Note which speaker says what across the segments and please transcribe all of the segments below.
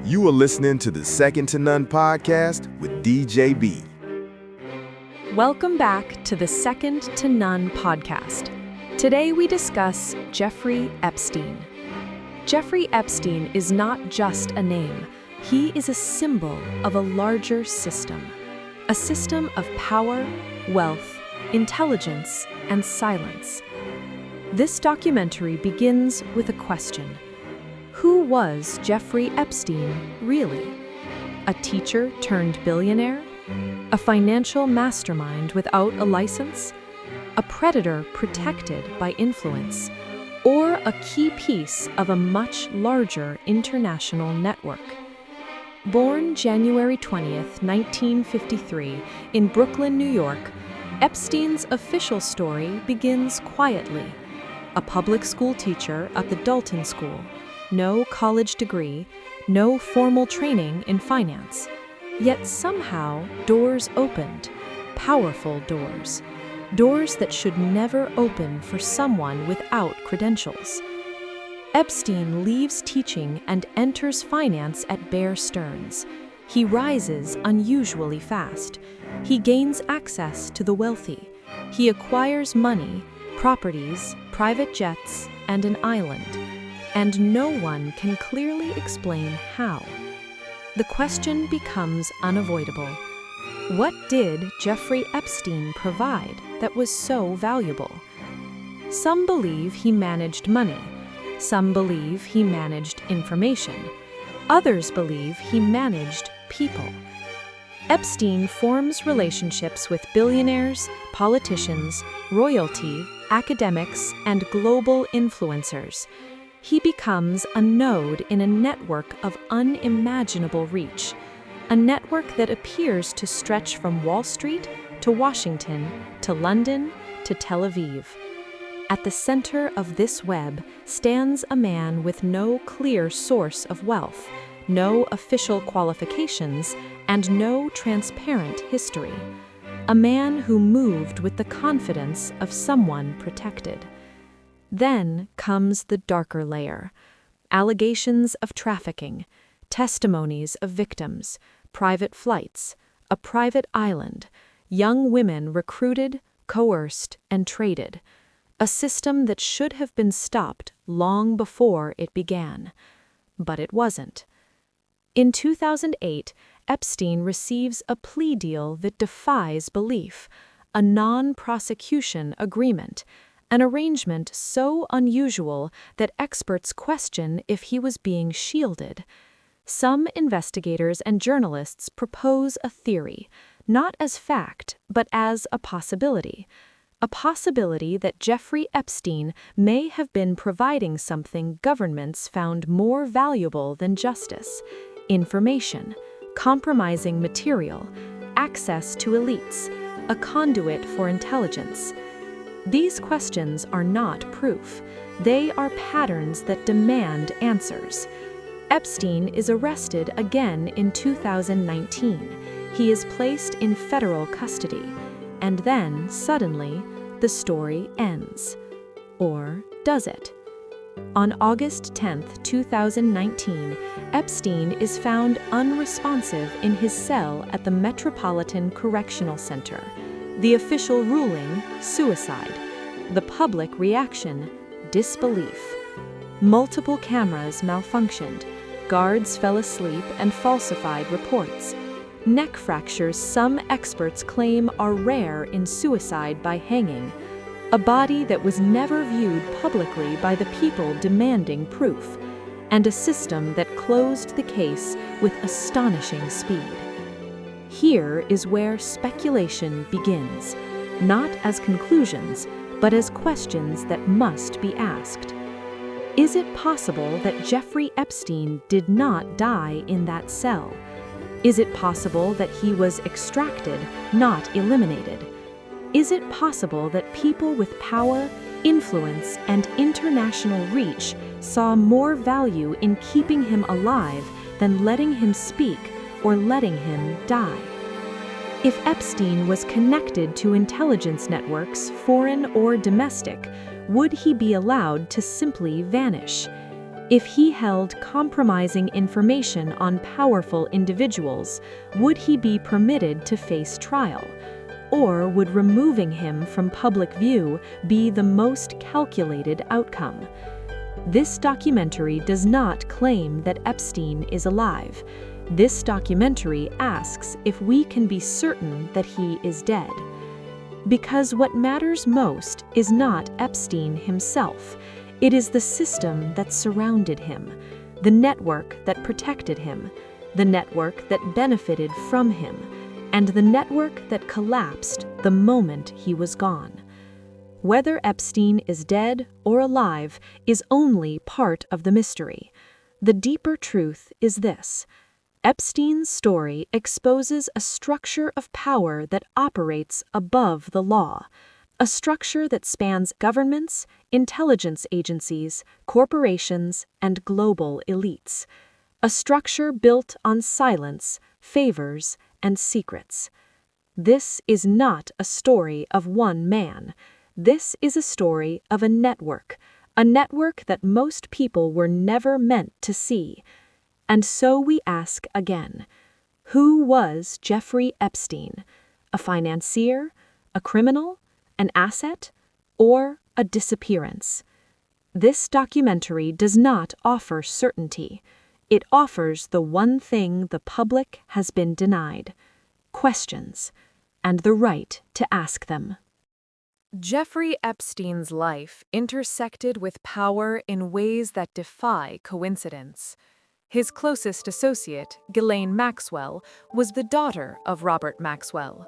Speaker 1: You are listening to the Second to None podcast with DJB.
Speaker 2: Welcome back to the Second to None podcast. Today we discuss Jeffrey Epstein. Jeffrey Epstein is not just a name. He is a symbol of a larger system. A system of power, wealth, intelligence, and silence. This documentary begins with a question. Who was Jeffrey Epstein really? A teacher turned billionaire? A financial mastermind without a license? A predator protected by influence? Or a key piece of a much larger international network? Born January 20th, 1953, in Brooklyn, New York, Epstein's official story begins quietly. A public school teacher at the Dalton School. No college degree, no formal training in finance. Yet somehow doors opened, powerful doors. Doors that should never open for someone without credentials. Epstein leaves teaching and enters finance at Bear Stearns. He rises unusually fast. He gains access to the wealthy. He acquires money, properties, private jets, and an island. And no one can clearly explain how. The question becomes unavoidable. What did Jeffrey Epstein provide that was so valuable? Some believe he managed money. Some believe he managed information. Others believe he managed people. Epstein forms relationships with billionaires, politicians, royalty, academics, and global influencers. He becomes a node in a network of unimaginable reach, a network that appears to stretch from Wall Street to Washington to London to Tel Aviv. At the center of this web stands a man with no clear source of wealth, no official qualifications, and no transparent history. A man who moved with the confidence of someone protected. Then comes the darker layer. Allegations of trafficking, testimonies of victims, private flights, a private island, young women recruited, coerced, and traded. A system that should have been stopped long before it began. But it wasn't. In 2008, Epstein receives a plea deal that defies belief, a non-prosecution agreement, an arrangement so unusual that experts question if he was being shielded. Some investigators and journalists propose a theory, not as fact, but as a possibility. A possibility that Jeffrey Epstein may have been providing something governments found more valuable than justice: information, compromising material, access to elites, a conduit for intelligence. These questions are not proof. They are patterns that demand answers. Epstein is arrested again in 2019. He is placed in federal custody. And then, suddenly, the story ends. Or does it? On August 10, 2019, Epstein is found unresponsive in his cell at the Metropolitan Correctional Center. The official ruling, suicide. The public reaction, disbelief. Multiple cameras malfunctioned. Guards fell asleep and falsified reports. Neck fractures some experts claim are rare in suicide by hanging. A body that was never viewed publicly by the people demanding proof. And a system that closed the case with astonishing speed. Here is where speculation begins, not as conclusions, but as questions that must be asked. Is it possible that Jeffrey Epstein did not die in that cell? Is it possible that he was extracted, not eliminated? Is it possible that people with power, influence, and international reach saw more value in keeping him alive than letting him speak or letting him die? If Epstein was connected to intelligence networks, foreign or domestic, would he be allowed to simply vanish? If he held compromising information on powerful individuals, would he be permitted to face trial? Or would removing him from public view be the most calculated outcome? This documentary does not claim that Epstein is alive. This documentary asks if we can be certain that he is dead. Because what matters most is not Epstein himself. It is the system that surrounded him, the network that protected him, the network that benefited from him, and the network that collapsed the moment he was gone. Whether Epstein is dead or alive is only part of the mystery. The deeper truth is this: Epstein's story exposes a structure of power that operates above the law, a structure that spans governments, intelligence agencies, corporations, and global elites, a structure built on silence, favors, and secrets. This is not a story of one man. This is a story of a network that most people were never meant to see. And so we ask again, who was Jeffrey Epstein? A financier? A criminal? An asset? Or a disappearance? This documentary does not offer certainty. It offers the one thing the public has been denied: questions, and the right to ask them. Jeffrey Epstein's life intersected with power in ways that defy coincidence. His closest associate, Ghislaine Maxwell, was the daughter of Robert Maxwell.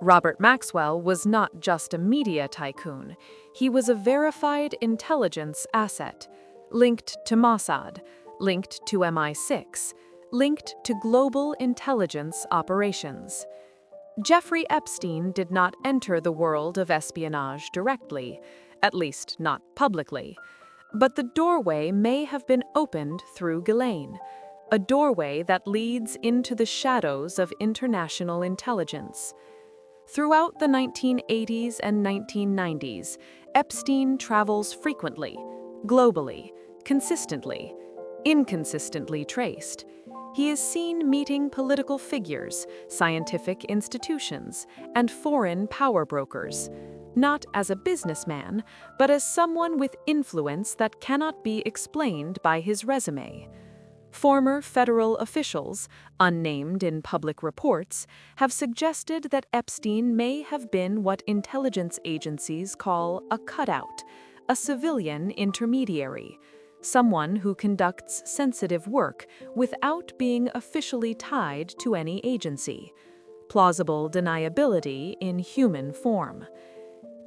Speaker 2: Robert Maxwell was not just a media tycoon. He was a verified intelligence asset, linked to Mossad, linked to MI6, linked to global intelligence operations. Jeffrey Epstein did not enter the world of espionage directly, at least not publicly. But the doorway may have been opened through Ghislaine, a doorway that leads into the shadows of international intelligence. Throughout the 1980s and 1990s, Epstein travels frequently, globally, consistently, inconsistently traced. He is seen meeting political figures, scientific institutions, and foreign power brokers, not as a businessman, but as someone with influence that cannot be explained by his resume. Former federal officials, unnamed in public reports, have suggested that Epstein may have been what intelligence agencies call a cutout, a civilian intermediary, someone who conducts sensitive work without being officially tied to any agency. Plausible deniability in human form.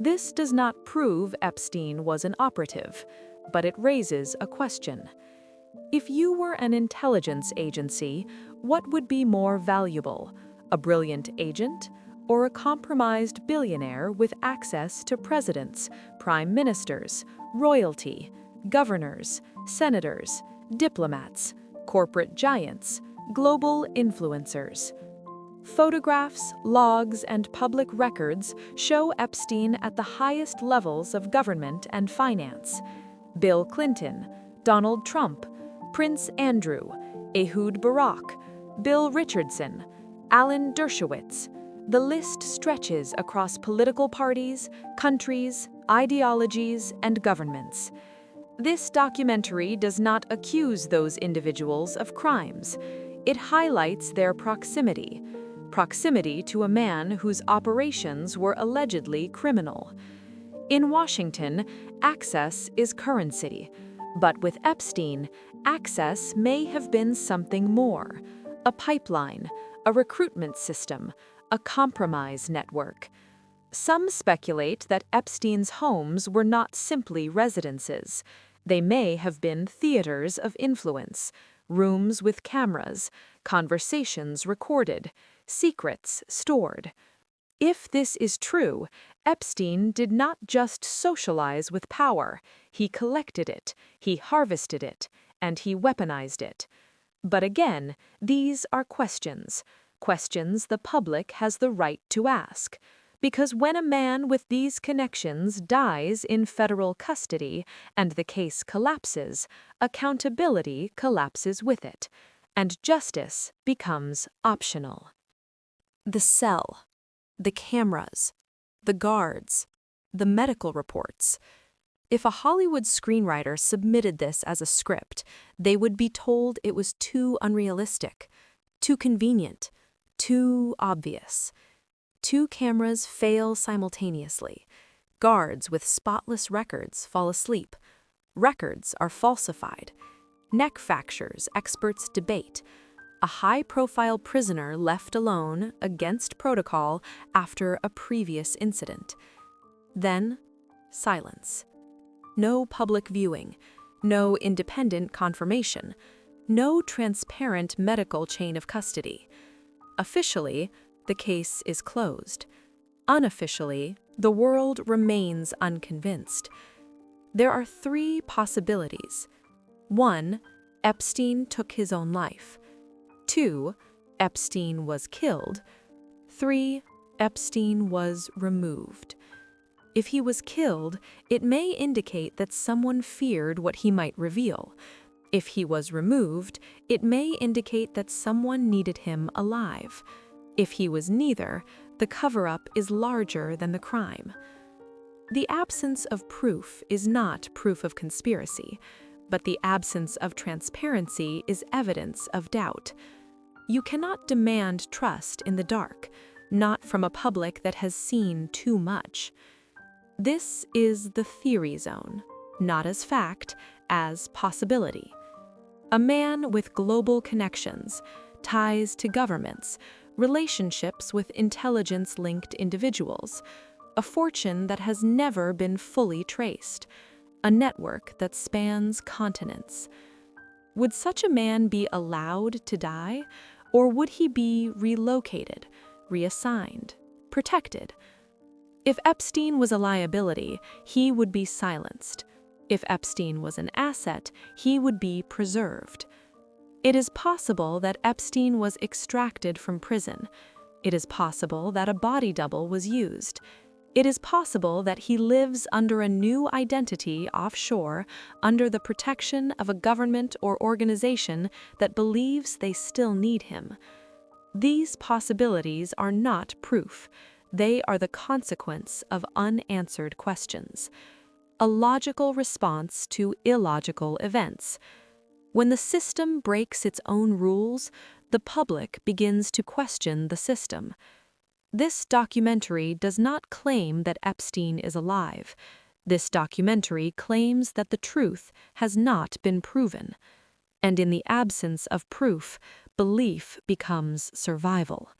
Speaker 2: This does not prove Epstein was an operative, but it raises a question. If you were an intelligence agency, what would be more valuable, a brilliant agent or a compromised billionaire with access to presidents, prime ministers, royalty, governors, senators, diplomats, corporate giants, global influencers? Photographs, logs, and public records show Epstein at the highest levels of government and finance. Bill Clinton, Donald Trump, Prince Andrew, Ehud Barak, Bill Richardson, Alan Dershowitz. The list stretches across political parties, countries, ideologies, and governments. This documentary does not accuse those individuals of crimes. It highlights their proximity to a man whose operations were allegedly criminal. In Washington, access is currency, but with Epstein, access may have been something more: a pipeline, a recruitment system, a compromise network. Some speculate that Epstein's homes were not simply residences. They may have been theaters of influence, rooms with cameras, conversations recorded, secrets stored. If this is true, Epstein did not just socialize with power. He collected it, he harvested it, and he weaponized it. But again, these are questions the public has the right to ask. Because when a man with these connections dies in federal custody and the case collapses, accountability collapses with it, and justice becomes optional. The cell, the cameras, the guards, the medical reports. If a Hollywood screenwriter submitted this as a script, they would be told it was too unrealistic, too convenient, too obvious. 2 cameras fail simultaneously. Guards with spotless records fall asleep. Records are falsified. Neck fractures experts debate. A high-profile prisoner left alone against protocol after a previous incident. Then, silence. No public viewing, no independent confirmation, no transparent medical chain of custody. Officially, the case is closed. Unofficially, the world remains unconvinced. There are 3 possibilities. 1, Epstein took his own life. 2, Epstein was killed. 3, Epstein was removed. If he was killed, it may indicate that someone feared what he might reveal. If he was removed, it may indicate that someone needed him alive. If he was neither, the cover-up is larger than the crime. The absence of proof is not proof of conspiracy, but the absence of transparency is evidence of doubt. You cannot demand trust in the dark, not from a public that has seen too much. This is the theory zone, not as fact, as possibility. A man with global connections, ties to governments, relationships with intelligence-linked individuals, a fortune that has never been fully traced, a network that spans continents. Would such a man be allowed to die, or would he be relocated, reassigned, protected? If Epstein was a liability, he would be silenced. If Epstein was an asset, he would be preserved. It is possible that Epstein was extracted from prison. It is possible that a body double was used. It is possible that he lives under a new identity offshore, under the protection of a government or organization that believes they still need him. These possibilities are not proof. They are the consequence of unanswered questions, a logical response to illogical events. When the system breaks its own rules, the public begins to question the system. This documentary does not claim that Epstein is alive. This documentary claims that the truth has not been proven. And in the absence of proof, belief becomes survival.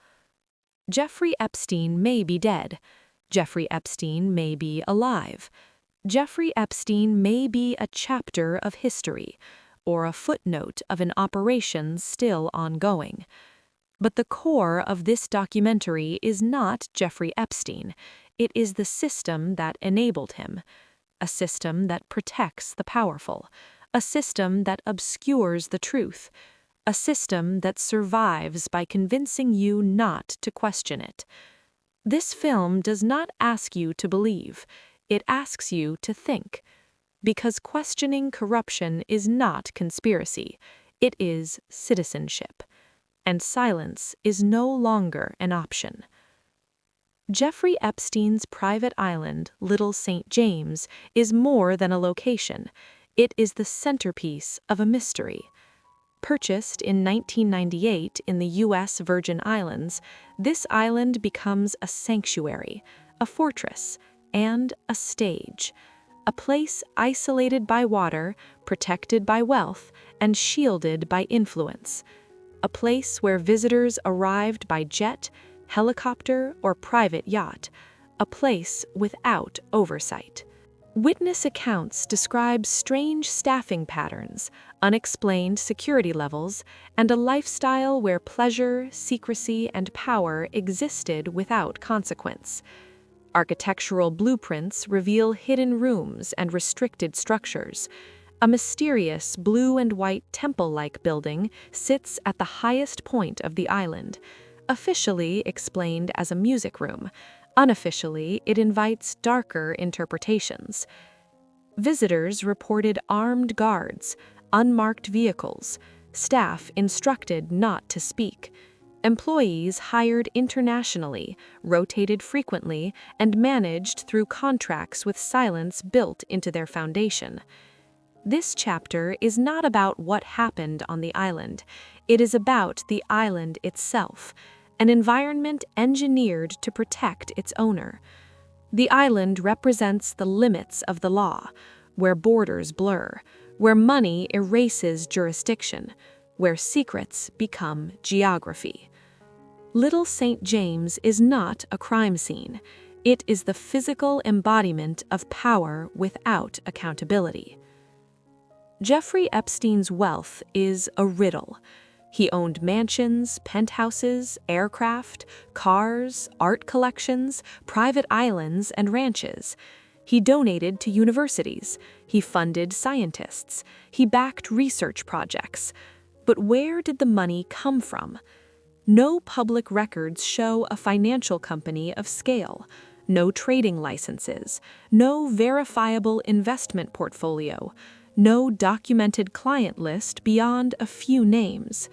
Speaker 2: Jeffrey Epstein may be dead. Jeffrey Epstein may be alive. Jeffrey Epstein may be a chapter of history, or a footnote of an operation still ongoing. But the core of this documentary is not Jeffrey Epstein. It is the system that enabled him, a system that protects the powerful, a system that obscures the truth, a system that survives by convincing you not to question it. This film does not ask you to believe, it asks you to think. Because questioning corruption is not conspiracy, it is citizenship. And silence is no longer an option. Jeffrey Epstein's private island, Little St. James, is more than a location. It is the centerpiece of a mystery. Purchased in 1998 in the U.S. Virgin Islands, this island becomes a sanctuary, a fortress, and a stage. A place isolated by water, protected by wealth, and shielded by influence. A place where visitors arrived by jet, helicopter, or private yacht. A place without oversight. Witness accounts describe strange staffing patterns, unexplained security levels, and a lifestyle where pleasure, secrecy, and power existed without consequence. Architectural blueprints reveal hidden rooms and restricted structures. A mysterious blue and white temple-like building sits at the highest point of the island, officially explained as a music room, Unofficially, it invites darker interpretations. Visitors reported armed guards, unmarked vehicles, staff instructed not to speak, employees hired internationally, rotated frequently, and managed through contracts with silence built into their foundation. This chapter is not about what happened on the island. It is about the island itself, an environment engineered to protect its owner. The island represents the limits of the law, where borders blur, where money erases jurisdiction, where secrets become geography. Little St. James is not a crime scene. It is the physical embodiment of power without accountability. Jeffrey Epstein's wealth is a riddle. He owned mansions, penthouses, aircraft, cars, art collections, private islands, and ranches. He donated to universities. He funded scientists. He backed research projects. But where did the money come from? No public records show a financial company of scale. No trading licenses. No verifiable investment portfolio. No documented client list beyond a few names.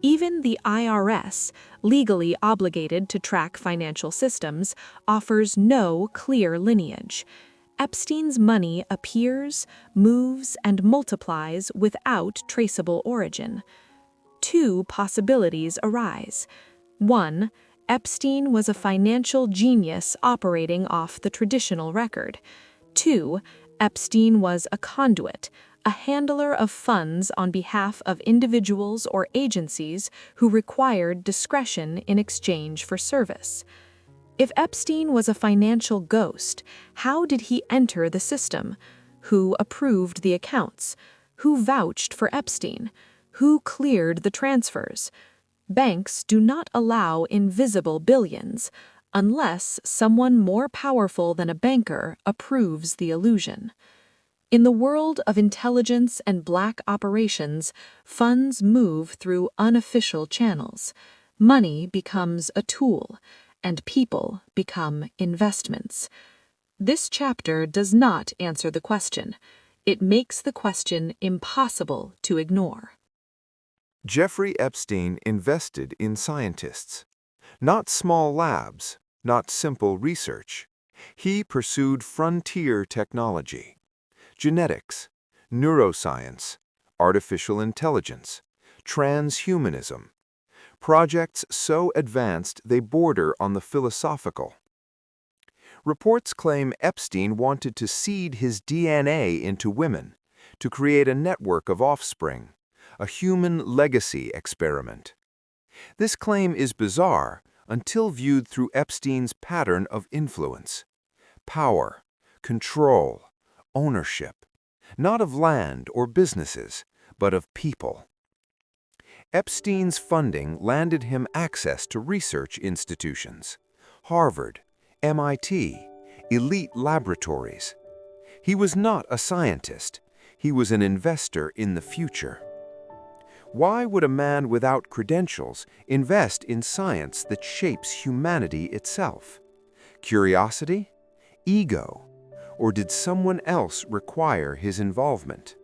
Speaker 2: Even the IRS, legally obligated to track financial systems, offers no clear lineage. Epstein's money appears, moves, and multiplies without traceable origin. Two possibilities arise. One, Epstein was a financial genius operating off the traditional record. Two, Epstein was a conduit, a handler of funds on behalf of individuals or agencies who required discretion in exchange for service. If Epstein was a financial ghost, how did he enter the system? Who approved the accounts? Who vouched for Epstein? Who cleared the transfers? Banks do not allow invisible billions, unless someone more powerful than a banker approves the illusion. In the world of intelligence and black operations, funds move through unofficial channels. Money becomes a tool, and people become investments. This chapter does not answer the question. It makes the question impossible to ignore.
Speaker 1: Jeffrey Epstein invested in scientists. Not small labs, not simple research. He pursued frontier technology. Genetics, neuroscience, artificial intelligence, transhumanism. Projects so advanced they border on the philosophical. Reports claim Epstein wanted to seed his DNA into women, to create a network of offspring, a human legacy experiment. This claim is bizarre until viewed through Epstein's pattern of influence. Power, control, ownership, not of land or businesses, but of people. Epstein's funding landed him access to research institutions, Harvard, MIT, elite laboratories. He was not a scientist, he was an investor in the future. Why would a man without credentials invest in science that shapes humanity itself? Curiosity? Ego? Or did someone else require his involvement?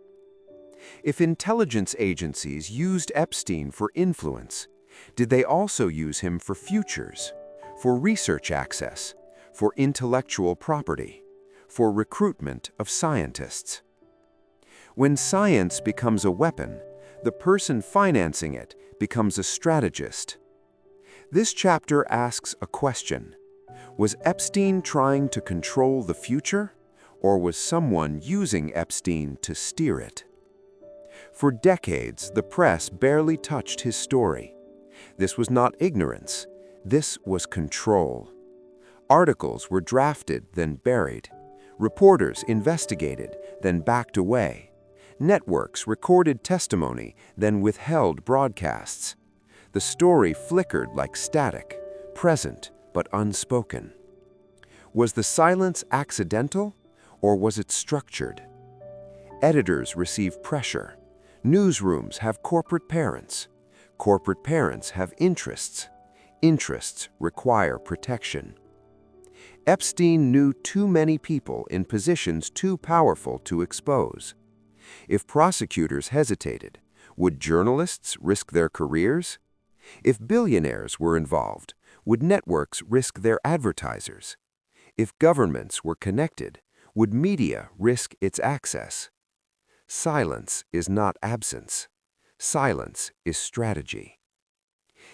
Speaker 1: If intelligence agencies used Epstein for influence, did they also use him for futures, for research access, for intellectual property, for recruitment of scientists? When science becomes a weapon, the person financing it becomes a strategist. This chapter asks a question. Was Epstein trying to control the future, or was someone using Epstein to steer it? For decades, the press barely touched his story. This was not ignorance. This was control. Articles were drafted, then buried. Reporters investigated, then backed away. Networks recorded testimony, then withheld broadcasts. The story flickered like static, present but unspoken. Was the silence accidental, or was it structured? Editors receive pressure. Newsrooms have corporate parents. Corporate parents have interests. Interests require protection. Epstein knew too many people in positions too powerful to expose. If prosecutors hesitated, would journalists risk their careers? If billionaires were involved, would networks risk their advertisers? If governments were connected, would media risk its access? Silence is not absence. Silence is strategy.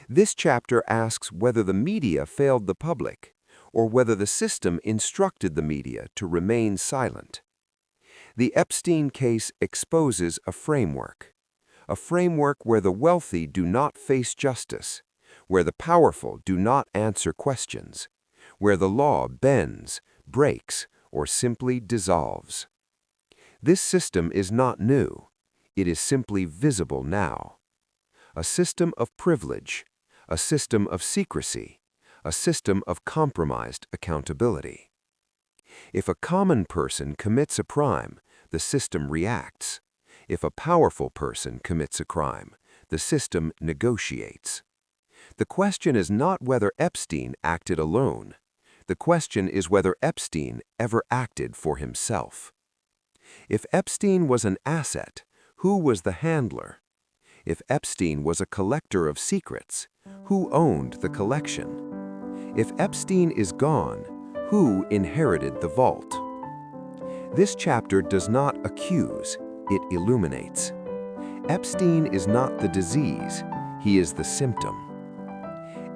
Speaker 1: This chapter asks whether the media failed the public, or whether the system instructed the media to remain silent. The Epstein case exposes a framework where the wealthy do not face justice, where the powerful do not answer questions, where the law bends, breaks, or simply dissolves. This system is not new. It is simply visible now. A system of privilege, a system of secrecy, a system of compromised accountability. If a common person commits a crime, the system reacts. If a powerful person commits a crime, the system negotiates. The question is not whether Epstein acted alone. The question is whether Epstein ever acted for himself. If Epstein was an asset, who was the handler? If Epstein was a collector of secrets, who owned the collection? If Epstein is gone, who inherited the vault? This chapter does not accuse, it illuminates. Epstein is not the disease, he is the symptom.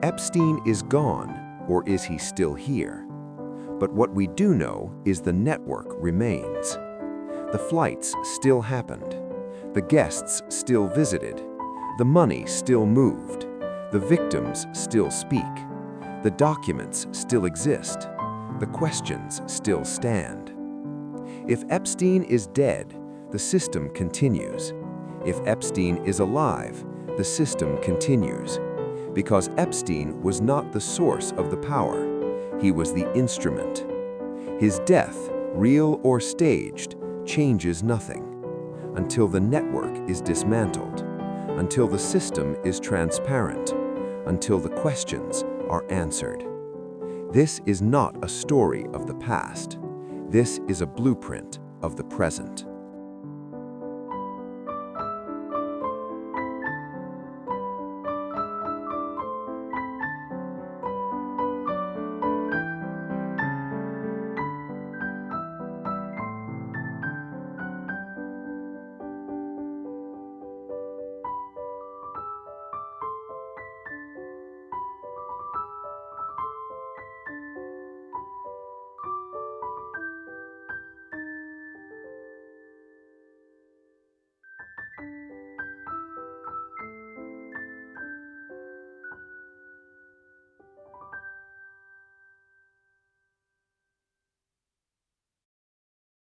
Speaker 1: Epstein is gone, or is he still here? But what we do know is the network remains. The flights still happened. The guests still visited. The money still moved. The victims still speak. The documents still exist. The questions still stand. If Epstein is dead, the system continues. If Epstein is alive, the system continues. Because Epstein was not the source of the power, he was the instrument. His death, real or staged, changes nothing. Until the network is dismantled, until the system is transparent, until the questions are answered. This is not a story of the past. This is a blueprint of the present.